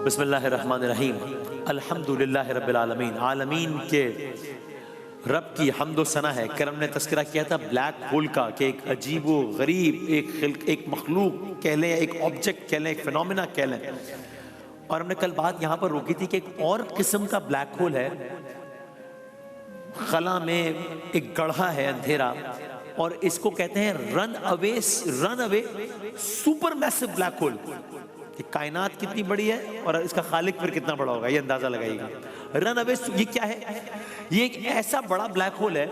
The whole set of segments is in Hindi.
बिस्मिल्लाहिर्रहमानिर्रहीम। अल्हम्दुलिल्लाहि रब्बिल आलमीन। आलमीन के रब की हम्दो सना है। करम ने तस्करा किया था ब्लैक होल का कि एक अजीब व गरीब एक मखलूक कह लें, एक ऑब्जेक्ट कह लें, एक फिनोमिना कह लें। और हमने कल बात यहाँ पर रोकी थी कि एक और किस्म का ब्लैक होल है, खला में एक गढ़ा है अंधेरा, और इसको कहते हैं run away super massive black hole. कि कायनात कितनी बड़ी है और इसका खालिक फिर कितना बड़ा होगा, ये अंदाजा लगाइएगा। रन अवे, ये क्या है? ये एक ऐसा बड़ा ब्लैक होल है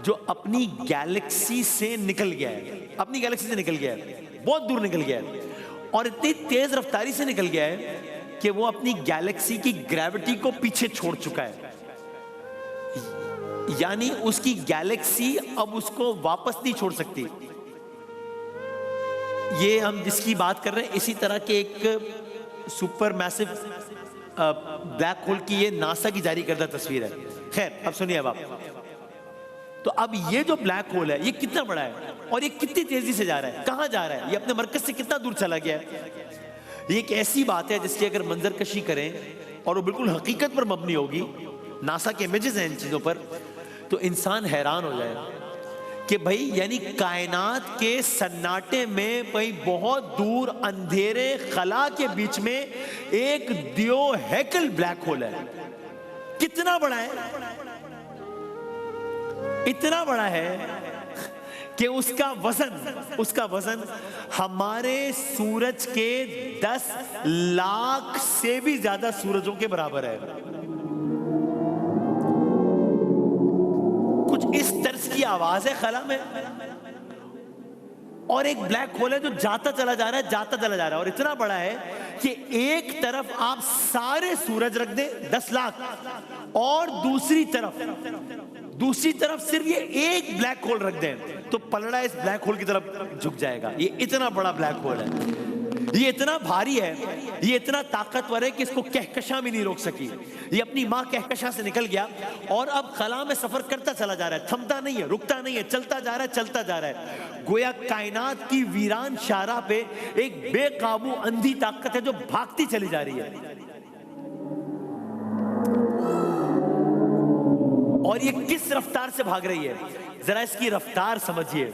जो अपनी गैलेक्सी से निकल गया है, अपनी गैलेक्सी से निकल गया है, बहुत दूर निकल गया है, और इतनी तेज रफ्तारी से निकल गया है कि वो अपनी गैलेक्सी की ग्रेविटी को पीछे छोड़ चुका है। यानी उसकी गैलेक्सी अब उसको वापस नहीं छोड़ सकती। ये हम जिसकी बात कर रहे हैं इसी तरह के एक सुपर मैसिव ब्लैक होल की ये नासा की जारी करदा तस्वीर है। खैर, अब सुनिए। अब आप तो अब ये जो ब्लैक होल है ये कितना बड़ा है और ये कितनी तेजी से जा रहा है, कहां जा रहा है, ये अपने मरकज से कितना दूर चला गया है। ये एक ऐसी बात है जिसकी अगर मंजर कशी करें और वो बिल्कुल हकीकत पर मबनी होगी, नासा के इमेजेस हैं इन चीजों पर, तो इंसान हैरान हो जाए कि भाई यानी कायनात के सन्नाटे में भाई बहुत दूर अंधेरे खला के बीच में एक दियो हैकल ब्लैक होल है। कितना बड़ा है? इतना बड़ा है कि उसका वजन हमारे सूरज के 10 लाख से भी ज्यादा सूरजों के बराबर है। कुछ इस तर्ज की आवाज है खला में, और एक ब्लैक होल है जो जाता चला जा रहा है, और इतना बड़ा है कि एक तरफ आप सारे सूरज रख दें 10 लाख, और दूसरी तरफ सिर्फ ये एक ब्लैक होल रख दें तो पलड़ा इस ब्लैक होल की तरफ झुक जाएगा। ये इतना बड़ा ब्लैक होल है, ये इतना भारी है, ये इतना ताकतवर है कि इसको कहकशा भी नहीं रोक सकी। ये अपनी मां कहकशा से निकल गया और अब खला में सफर करता चला जा रहा है, थमता नहीं है, रुकता नहीं है, चलता जा रहा है। गोया कायनात की वीरान शाहराह पे एक बेकाबू अंधी ताकत है जो भागती चली जा रही है। और ये किस रफ्तार से भाग रही है, जरा इसकी रफ्तार समझिए।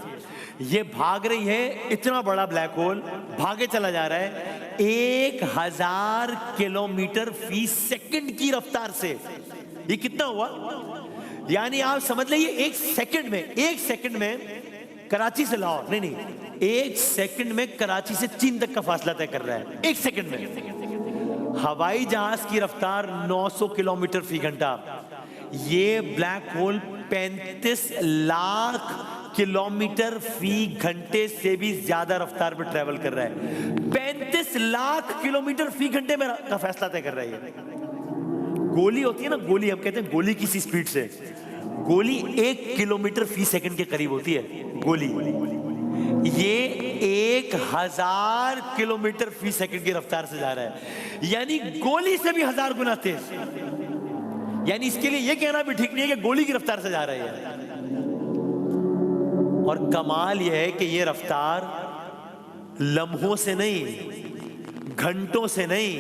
ये भाग रही है, इतना बड़ा ब्लैक होल भागे चला जा रहा है 1000 किलोमीटर फी सेकंड की रफ्तार से। ये कितना हुआ? यानी आप समझ लीजिए एक सेकंड में कराची से लाहौर, नहीं, 1 सेकंड में कराची से चीन तक का फासला तय कर रहा है। 1 सेकंड में। हवाई जहाज की रफ्तार 900 किलोमीटर फी घंटा। ये ब्लैक होल 35 लाख किलोमीटर फी घंटे से भी ज्यादा रफ्तार पर ट्रेवल कर रहा है। 35 लाख किलोमीटर फी घंटे में का फैसला तय कर रहा है। गोली होती है ना, गोली हम कहते हैं गोली किसी स्पीड से, गोली 1 किलोमीटर फी सेकंड के करीब होती है गोली। ये 1000 किलोमीटर फी सेकंड की रफ्तार से जा रहा है, यानी गोली से भी 1000 गुना तेज। यानी इसके लिए यह कहना भी ठीक नहीं है कि गोली की रफ्तार से जा रही है। और कमाल यह है कि यह रफ्तार लम्हों से नहीं, घंटों से नहीं,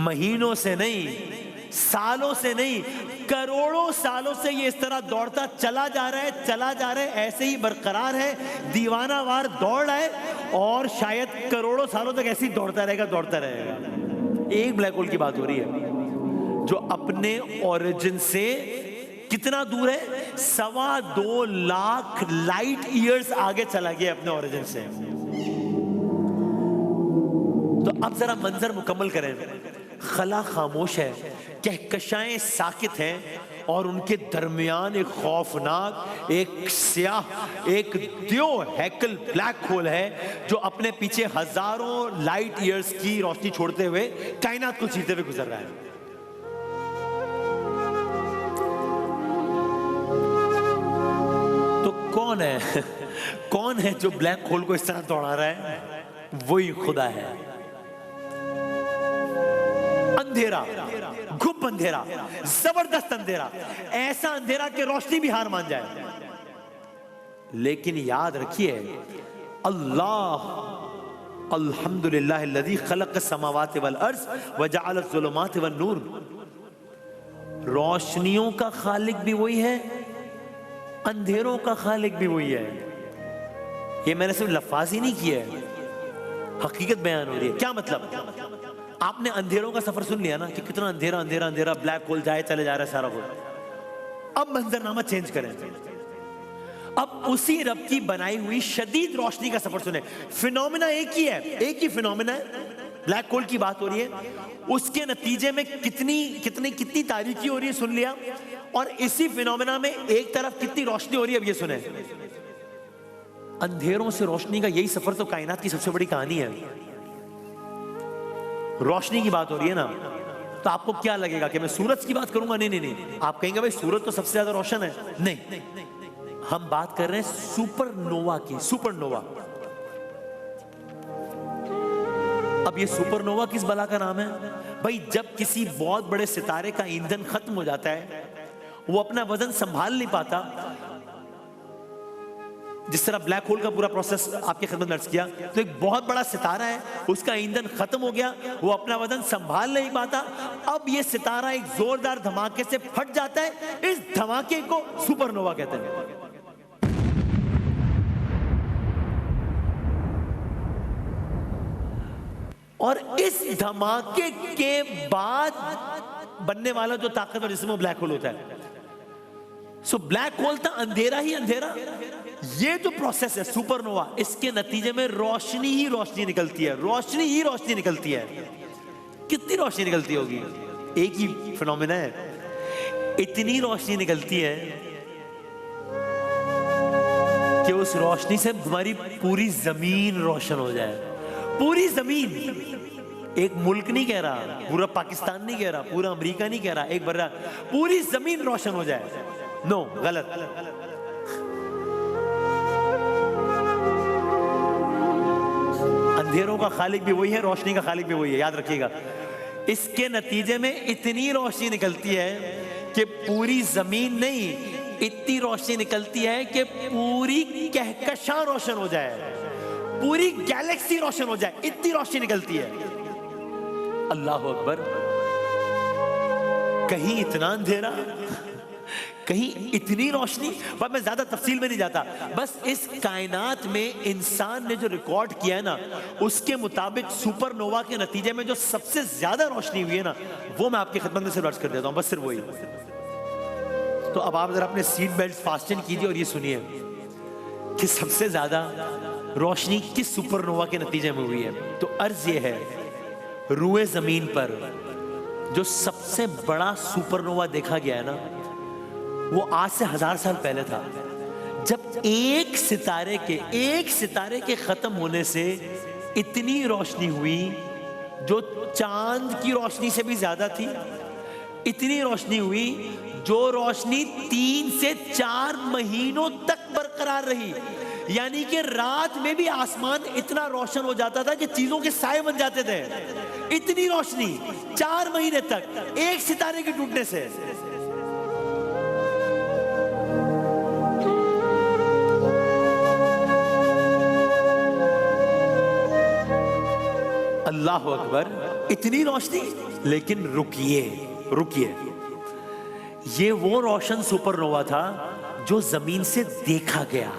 महीनों से नहीं, सालों से नहीं, करोड़ों सालों से ये इस तरह दौड़ता चला जा रहा है, ऐसे ही बरकरार है, दीवानावार दौड़ रहा है, और शायद करोड़ों सालों तक ऐसे ही दौड़ता रहेगा। एक ब्लैक होल की बात हो रही है जो अपने ओरिजिन से कितना दूर है? 2.25 लाख लाइट ईयर्स आगे चला गया अपने ओरिजिन से। तो अब जरा मंजर मुकम्मल करें। खला खामोश है, कहकशाएं साकित हैं, और उनके दरमियान एक खौफनाक, एक स्याह, एक दियो हैकल ब्लैक होल है जो अपने पीछे हजारों लाइट ईयर्स की रोशनी छोड़ते हुए कायनात को चीरते हुए गुजर रहा है। कौन है जो ब्लैक होल को इस तरह दौड़ा रहा है? वही खुदा है। अंधेरा, गुप्त अंधेरा, जबरदस्त अंधेरा, ऐसा अंधेरा कि रोशनी भी हार मान जाए। लेकिन याद रखिए, अल्लाह अल्हम्दुलिल्लाहिल्लज़ी खलक़स समावाति वल अर्ज़ व जअलज़ ज़ुलुमाति वन नूर। रोशनियों का खालिक भी वही है, अंधेरों का खालिक भी वही है। ये मैंने सिर्फ लफ्ज़ ही नहीं किया है, हकीकत बयान हो रही है। क्या मतलब? आपने अंधेरों का सफर सुन लिया ना कि कितना अंधेरा अंधेरा अंधेरा, ब्लैक होल जाए चले जा रहा है सारा कुछ। अब मंजरनामा चेंज करें, अब उसी रब की बनाई हुई शदीद रोशनी का सफर सुने। फिनोमिना एक ही है, एक ही फिनोमिना है, ब्लैक होल की बात हो रही है। उसके नतीजे में कितनी तारीकी हो रही है सुन लिया, और इसी फिनोमिना में एक तरफ कितनी रोशनी हो रही है अब ये सुने। अंधेरों से रोशनी का यही सफर तो कायनात की सबसे बड़ी कहानी है। रोशनी की बात हो रही है ना, तो आपको क्या लगेगा कि मैं सूरज की बात करूंगा? नहीं नहीं नहीं, आप कहेंगे भाई सूरज तो सबसे ज्यादा रोशन है। नहीं, हम बात कर रहे हैं सुपरनोवा की। सुपरनोवा, अब ये सुपरनोवा किस बला का नाम है भाई? जब किसी बहुत बड़े सितारे का ईंधन खत्म हो जाता है, वो अपना वजन संभाल नहीं पाता, जिस तरह ब्लैक होल का पूरा प्रोसेस आपके खिदमत में अर्ज किया, तो एक बहुत बड़ा सितारा है, उसका ईंधन खत्म हो गया, वो अपना वजन संभाल नहीं पाता। अब ये सितारा एक जोरदार धमाके से फट जाता है, इस धमाके को सुपरनोवा कहते हैं। और इस धमाके के बाद बनने वाला जो ताकतवर जिसमें ब्लैक होल होता है। सो ब्लैक होल था अंधेरा ही अंधेरा, ये जो प्रोसेस है सुपरनोवा, इसके नतीजे में रोशनी ही रोशनी निकलती है, रोशनी ही रोशनी निकलती है। कितनी रोशनी निकलती होगी? एक ही फिनोमिना है, इतनी रोशनी निकलती है कि उस रोशनी से हमारी पूरी जमीन रोशन हो जाए। पूरी जमीन, एक मुल्क नहीं कह रहा, पूरा पाकिस्तान नहीं कह रहा, पूरा अमेरिका नहीं कह रहा, एक बर्रा, पूरी जमीन रोशन हो जाए। नो, गलत। अंधेरों का खालिक भी वही है, रोशनी का खालिक भी वही है, याद रखिएगा। इसके नतीजे में इतनी रोशनी निकलती है कि पूरी जमीन नहीं, इतनी रोशनी निकलती है कि पूरी कहकशां रोशन हो जाए, पूरी गैलेक्सी रोशन हो जाए, इतनी रोशनी निकलती है। अल्लाह अकबर। कहीं इतना अंधेरा, कहीं इतनी रोशनी। पर मैं ज्यादा तफसील में नहीं जाता, बस इस कायनात में इंसान ने जो रिकॉर्ड किया है ना, उसके मुताबिक सुपरनोवा के नतीजे में जो सबसे ज्यादा रोशनी हुई है ना, वो मैं आपकी खिदमत में सिर्फ अर्ज कर देता हूं, बस सिर्फ वही। तो अब आप जरा अपने सीट बेल्ट फास्टन कीजिए और ये सुनिए कि सबसे ज्यादा रोशनी किस सुपरनोवा के नतीजे में हुई है। तो अर्ज ये है, रूए जमीन पर जो सबसे बड़ा सुपरनोवा देखा गया है ना, वो आज से 1000 साल पहले था, जब एक सितारे के खत्म होने से इतनी रोशनी हुई जो चांद की रोशनी से भी ज्यादा थी। इतनी रोशनी हुई जो रोशनी 3 से 4 महीनों तक बरकरार रही। यानी कि रात में भी आसमान इतना रोशन हो जाता था कि चीजों के साए बन जाते थे। इतनी रोशनी 4 महीने तक एक सितारे के टूटने से। अल्लाह अकबर, इतनी रोशनी। लेकिन रुकिए, ये वो रोशन सुपरनोवा था जो जमीन से देखा गया।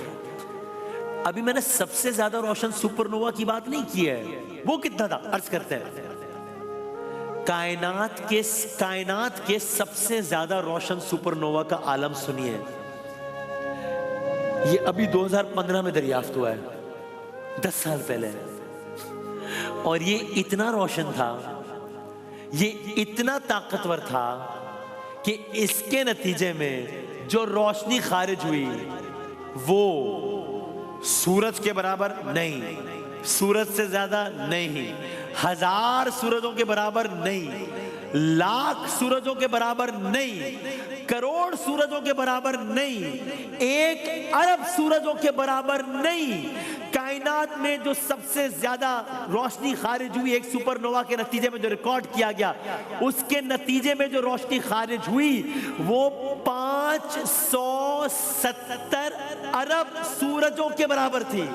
अभी मैंने सबसे ज्यादा रोशन सुपरनोवा की बात नहीं की है, वो कितना था अर्ज करते हैं। कायनात के सबसे ज्यादा रोशन सुपरनोवा का आलम सुनिए। ये अभी 2015 में दरियाफ्त हुआ है, 10 साल पहले। और ये इतना रोशन था, ये इतना ताकतवर था कि इसके नतीजे में जो रोशनी खारिज हुई वो सूरज के बराबर नहीं, सूरज से ज्यादा नहीं, 1000 सूरजों के बराबर नहीं, लाख सूरजों के बराबर नहीं, करोड़ सूरजों के बराबर नहीं, 1 अरब सूरजों के बराबर नहीं। कायनात में जो सबसे ज्यादा रोशनी खारिज हुई एक सुपरनोवा के नतीजे में, जो रिकॉर्ड किया गया, उसके नतीजे में जो रोशनी खारिज हुई वो 570 अरब सूरजों के बराबर थी।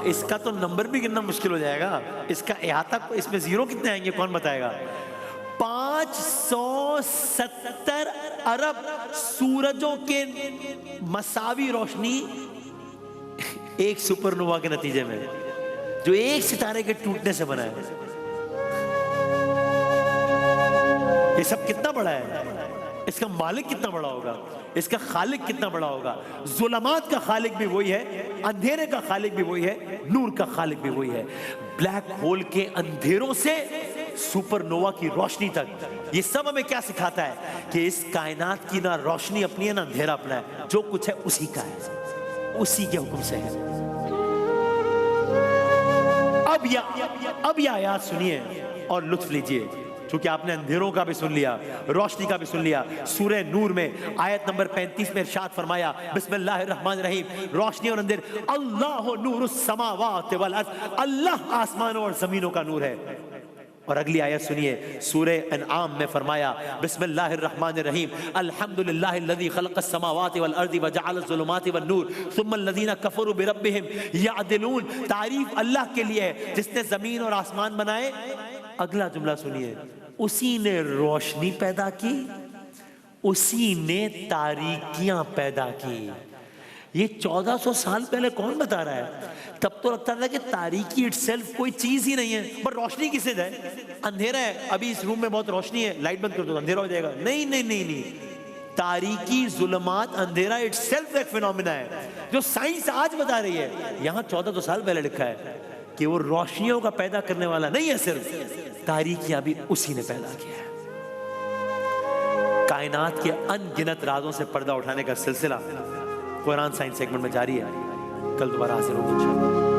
इसका तो नंबर भी गिनना मुश्किल हो जाएगा। इसका अहाता, इसमें जीरो कितने आएंगे कौन बताएगा? 570 अरब सूरजों के मसावी रोशनी एक सुपरनोवा के नतीजे में, जो एक सितारे के टूटने से बना है। ये सब कितना बड़ा है, इसका मालिक कितना बड़ा होगा, इसका खालिक कितना बड़ा होगा। जुलमात का खालिक भी वही है, अंधेरे का खालिक भी वही है, नूर का खालिक भी वही है। ब्लैक होल के अंधेरों से सुपरनोवा की रोशनी तक, ये सब हमें क्या सिखाता है कि इस कायनात की ना रोशनी अपनी है ना अंधेरा अपना है, जो कुछ है उसी का है, उसी के हुक्म से है। अब यह आयात सुनिए और लुत्फ लीजिए, क्योंकि आपने अंधेरों का भी सुन लिया, रोशनी का भी सुन लिया। सूरह नूर में आयत नंबर 35 में इरशाद फरमाया, बिस्मिल्लाहिर्रहमानिर्रहीम, रोशनी और अंधेर, अल्लाह नूरुस समावाति वल अर्द, अल्लाह आसमानों और जमीनों का नूर है। और अगली आयत सुनिए, सूरह अनआम में फरमाया, बिस्मिल्लाहिर्रहमानिर्रहीम, अल्हम्दुलिल्लाहिल्लज़ी खलक़स समावाति वल अर्दि व जअलज़ ज़ुलुमाति वन नूर सुम्मल्लज़ीना कफ़रू बिरब्बिहिम यअदिलून। तारीफ अल्लाह के लिए है जिसने जमीन और आसमान बनाए। अगला जुमला सुनिए, उसी ने रोशनी पैदा की, उसी ने तारीकियां पैदा की। ये 1400 साल पहले कौन बता रहा है? तब तो लगता था कि तारीकी इटसेल्फ कोई चीज ही नहीं है, पर रोशनी किसे जाए? अंधेरा है, अभी इस रूम में बहुत रोशनी है, लाइट बंद कर दो अंधेरा हो जाएगा। नहीं नहीं नहीं नहीं, तारीकी, जुल्मात, अंधेरा इटसेल्फ एक फिनोमिना है जो साइंस आज बता रही है। यहां 1400 साल पहले लिखा है कि वो रोशनियों का पैदा करने वाला नहीं है, सिर्फ तारीकियां भी उसी ने पैदा किया है। कायनात के अनगिनत राजों से पर्दा उठाने का सिलसिला कुरान साइंस सेगमेंट में जारी है। कल दोबारा हाजिर होंगे इंशाअल्लाह।